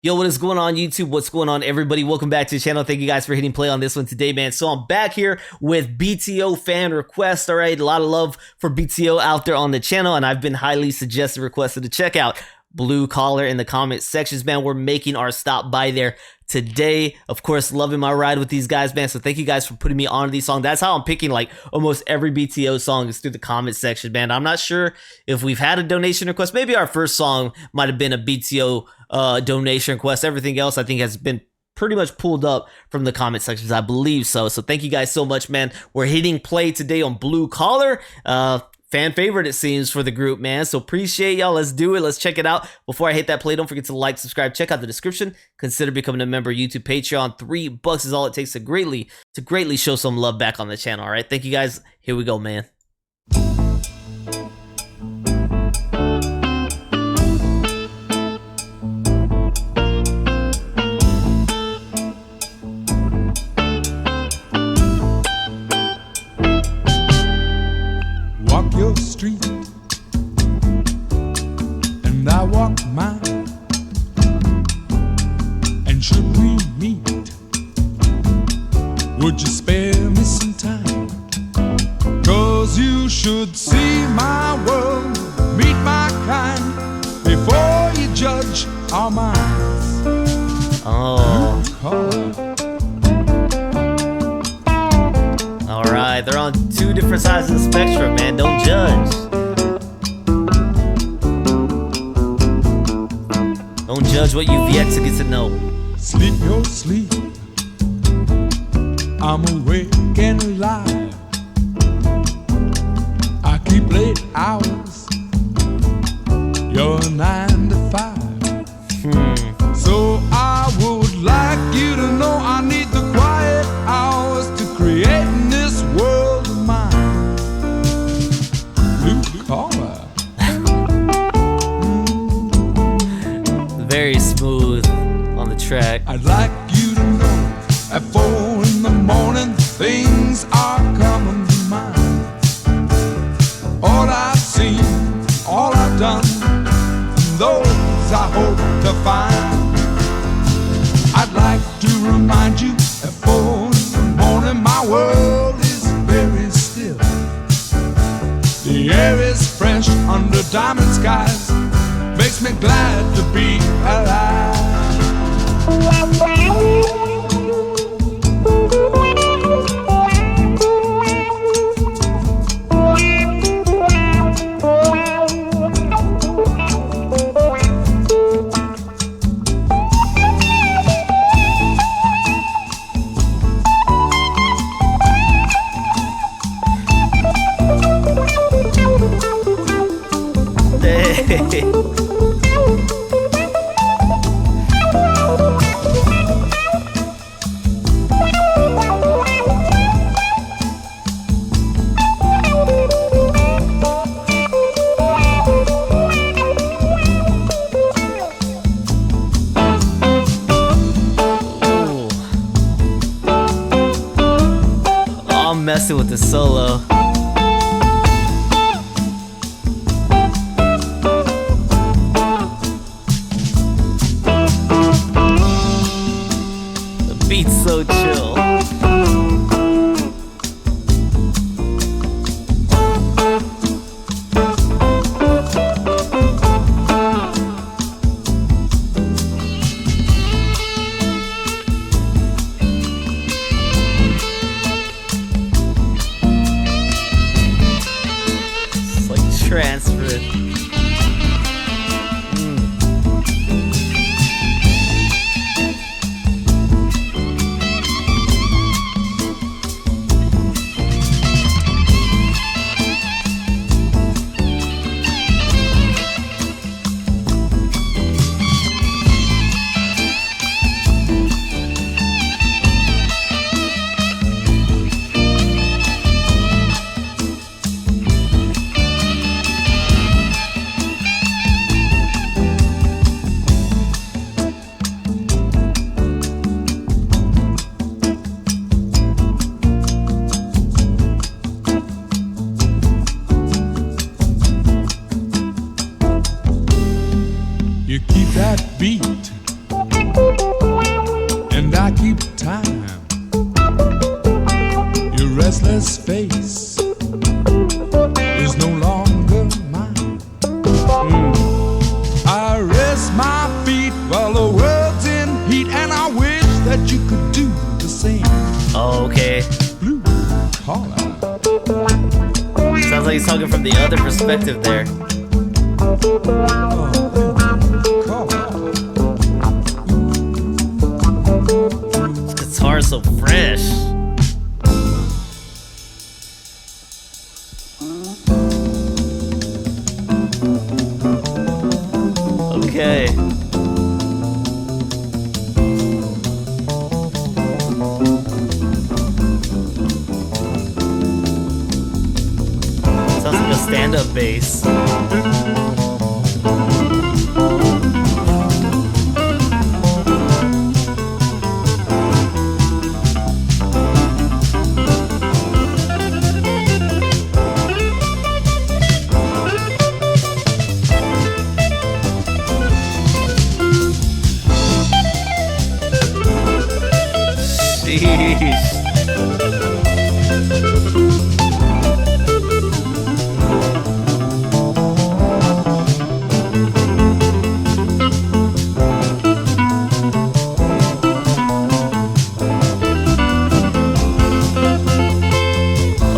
Yo, what is going on YouTube? What's going on everybody? Welcome back to the channel. Thank you guys for hitting play on this one today, man. So I'm back here with BTO fan request. All right, a lot of love for BTO out there on the channel, and I've been highly suggested requested to check out Blue Collar in the comment sections, man. We're making our stop by there today. Of course, loving my ride with these guys, man. So thank you guys for putting me on these songs. That's how I'm picking like almost every BTO song is through the comment section, man. I'm not sure if we've had a donation request. Maybe our first song might have been a BTO donation request. Everything else I think has been pretty much pulled up from the comment sections, I believe so. So thank you guys so much, man. We're hitting play today on Blue Collar. Fan favorite, it seems, for the group, man. So appreciate y'all. Let's do it. Let's check it out. Before I hit that play, don't forget to like, subscribe, check out the description. Consider becoming a member of YouTube Patreon. $3 is all it takes to greatly show some love back on the channel. All right, thank you guys. Here we go, man. Walk your street and I walk mine, and should we meet, would you spare me some time? 'Cause you should see my world, meet my kind, before you judge our minds. Oh. Blue collar. Alright, they're on two different sides of the spectrum, man. Don't judge. Don't judge what you've yet to get to know. Sleep your sleep, I'm awake and alive. I keep late hours, you're 9 to 5. So I would like you to know I need the quiet hours to create in this world of mine. Blue collar. Very smooth on the track. I'd like you to know at 4 in the morning things are coming to mind. All I've seen, all I've done, and those I hope to find. I'd like to remind you at 4 in the morning my world is very still. The air is fresh under diamond skies, makes me glad to be alive. I'm messing with the solo. The beat's so chill. Transfer. his face is no longer mine. I rest my feet while the world's in heat, and I wish that you could do the same. Oh, okay. Blue collar. Sounds like he's talking from the other perspective there. This guitar is so fresh. Okay. Sounds like a stand-up bass. Sheesh.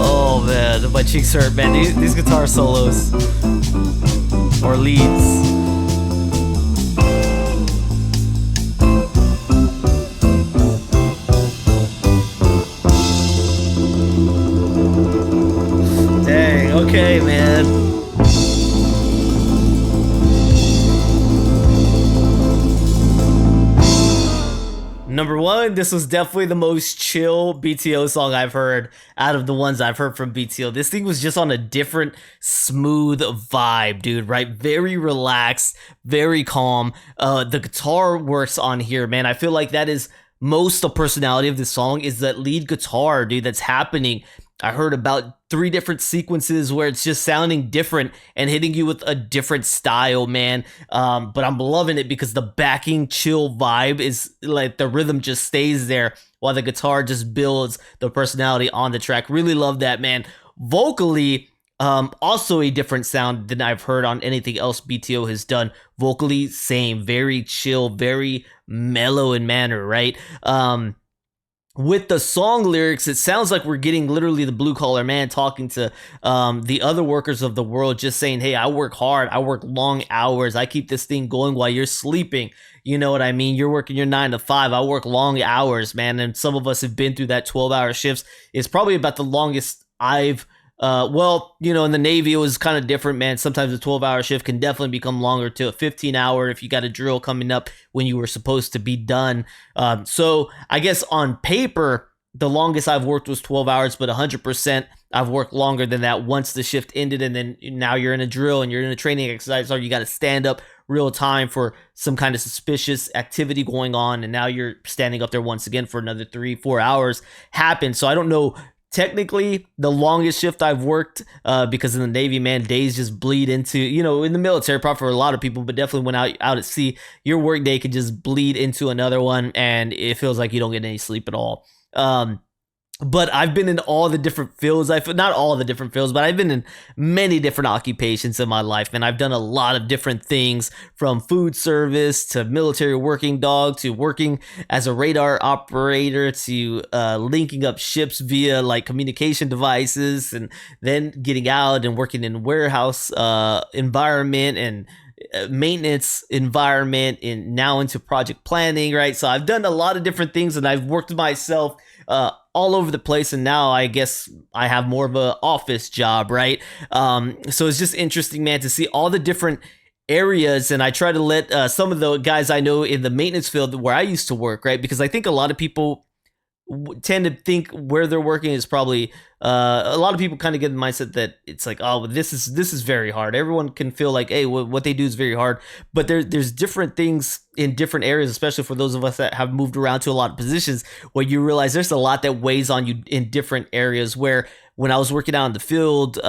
Oh man, my cheeks hurt, man. These guitar solos or leads. Dang, okay, man. Number one, this was definitely the most chill BTO song I've heard out of the ones I've heard from BTO. This thing was just on a different smooth vibe, dude, right? Very relaxed, very calm. The guitar works on here, man. I feel like that is most the personality of this song is that lead guitar, dude, that's happening. I heard about 3 different sequences where it's just sounding different and hitting you with a different style, man. But I'm loving it because the backing chill vibe is like the rhythm just stays there while the guitar just builds the personality on the track. Really love that, man. Vocally, also a different sound than I've heard on anything else BTO has done. Vocally, same, very chill, very mellow in manner, right? With the song lyrics, it sounds like we're getting literally the blue collar man talking to the other workers of the world, just saying, hey, I work hard, I work long hours, I keep this thing going while you're sleeping. You know what I mean? You're working your 9 to 5, I work long hours, man. And some of us have been through that 12-hour shifts. It's probably about the longest I've well, you know, in the Navy, it was kind of different, man. Sometimes a 12-hour shift can definitely become longer to a 15-hour if you got a drill coming up when you were supposed to be done. So I guess on paper, the longest I've worked was 12 hours, but 100% I've worked longer than that once the shift ended. And then now you're in a drill and you're in a training exercise, or you got to stand up real time for some kind of suspicious activity going on. And now you're standing up there once again for another 3-4 hours happen. So I don't know. Technically, the longest shift I've worked, because in the Navy, man, days just bleed into, you know, in the military, probably for a lot of people, but definitely when out at sea, your work day could just bleed into another one, and it feels like you don't get any sleep at all. But I've been in all the different fields. Not all the different fields, but I've been in many different occupations in my life, and I've done a lot of different things, from food service to military working dog to working as a radar operator to linking up ships via like communication devices, and then getting out and working in warehouse environment and maintenance environment, and now into project planning, right? So I've done a lot of different things, and I've worked myself all over the place, and now I guess I have more of an office job, right? So it's just interesting, man, to see all the different areas, and I try to let some of the guys I know in the maintenance field where I used to work, right? Because I think a lot of people tend to think where they're working is probably a lot of people kind of get the mindset that it's like, oh, this is very hard. Everyone can feel like, hey, what they do is very hard, but there's different things in different areas, especially for those of us that have moved around to a lot of positions, where you realize there's a lot that weighs on you in different areas. Where when I was working out in the field,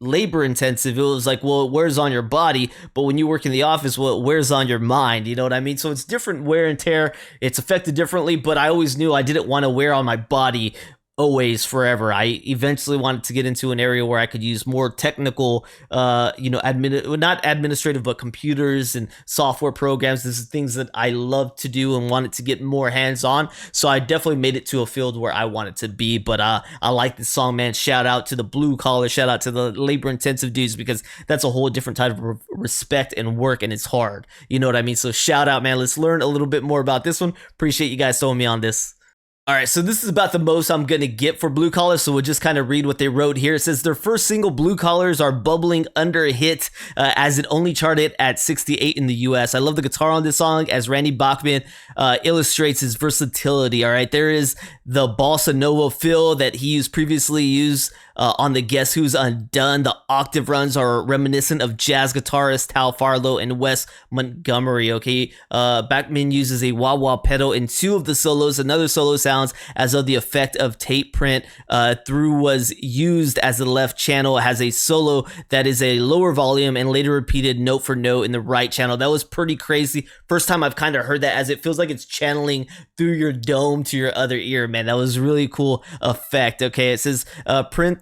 labor intensive, it was like, well, it wears on your body, but when you work in the office, well, it wears on your mind, you know what I mean? So it's different wear and tear, it's affected differently, but I always knew I didn't want to wear on my body always, forever. I eventually wanted to get into an area where I could use more technical, not administrative, but computers and software programs. This is things that I love to do and wanted to get more hands-on. So I definitely made it to a field where I wanted to be. But I like this song, man. Shout out to the blue collar, shout out to the labor-intensive dudes, because that's a whole different type of respect and work, and it's hard. You know what I mean? So shout out, man. Let's learn a little bit more about this one. Appreciate you guys throwing me on this. All right, so this is about the most I'm going to get for Blue Collar, so we'll just kind of read what they wrote here. It says, their first single, Blue Collars, are bubbling under a hit, as it only charted at 68 in the US. I love the guitar on this song, as Randy Bachman illustrates his versatility. All right, there is the bossa nova feel that he used previously used on the Guess Who's Undone. The octave runs are reminiscent of jazz guitarist Tal Farlow and Wes Montgomery. Okay, Bachman uses a wah-wah pedal in two of the solos. Another solo sounds as though the effect of tape print through was used as the left channel. It has a solo that is a lower volume and later repeated note for note in the right channel. That was pretty crazy. First time I've kind of heard that, as it feels like it's channeling through your dome to your other ear, man. That was really cool effect. Okay, it says print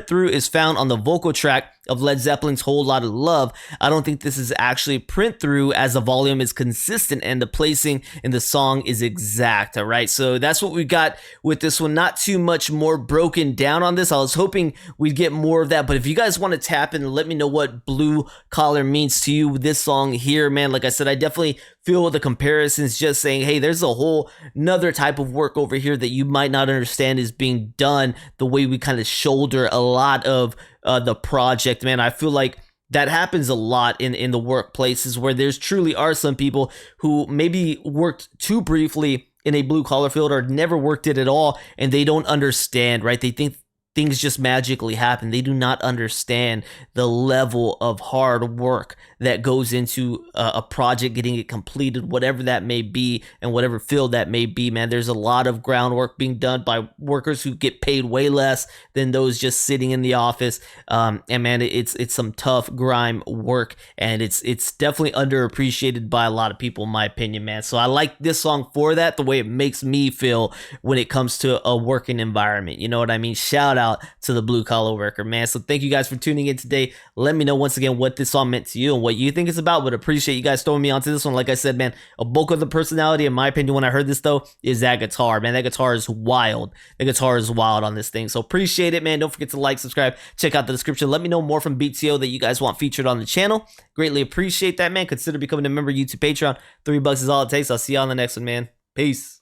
through is found on the vocal track of Led Zeppelin's Whole Lotta Love. I don't think this is actually print through, as the volume is consistent and the placing in the song is exact. All right, so that's what we got with this one. Not too much more broken down on this. I was hoping we'd get more of that, but if you guys want to tap in and let me know what Blue Collar means to you with this song here, man, like I said, I definitely feel the comparisons, just saying, hey, there's a whole another type of work over here that you might not understand is being done the way we kind of shoulder a lot of the project, man. I feel like that happens a lot in the workplaces, where there's truly are some people who maybe worked too briefly in a blue collar field or never worked it at all, and they don't understand, right? They think things just magically happen. They do not understand the level of hard work that goes into a project, getting it completed, whatever that may be, and whatever field that may be, man. There's a lot of groundwork being done by workers who get paid way less than those just sitting in the office. And man, it's some tough grime work, and it's definitely underappreciated by a lot of people, in my opinion, man. So I like this song for that, the way it makes me feel when it comes to a working environment. You know what I mean? Shout out to the blue collar worker, man. So thank you guys for tuning in today. Let me know once again what this song meant to you and what you think it's about. But appreciate you guys throwing me onto this one. Like I said, man, a bulk of the personality, in my opinion, when I heard this though, is that guitar, man. That guitar is wild. The guitar is wild on this thing. So appreciate it, man. Don't forget to like, subscribe, check out the description. Let me know more from BTO that you guys want featured on the channel. Greatly appreciate that, man. Consider becoming a member of YouTube Patreon. $3 is all it takes. I'll see you on the next one, man. Peace.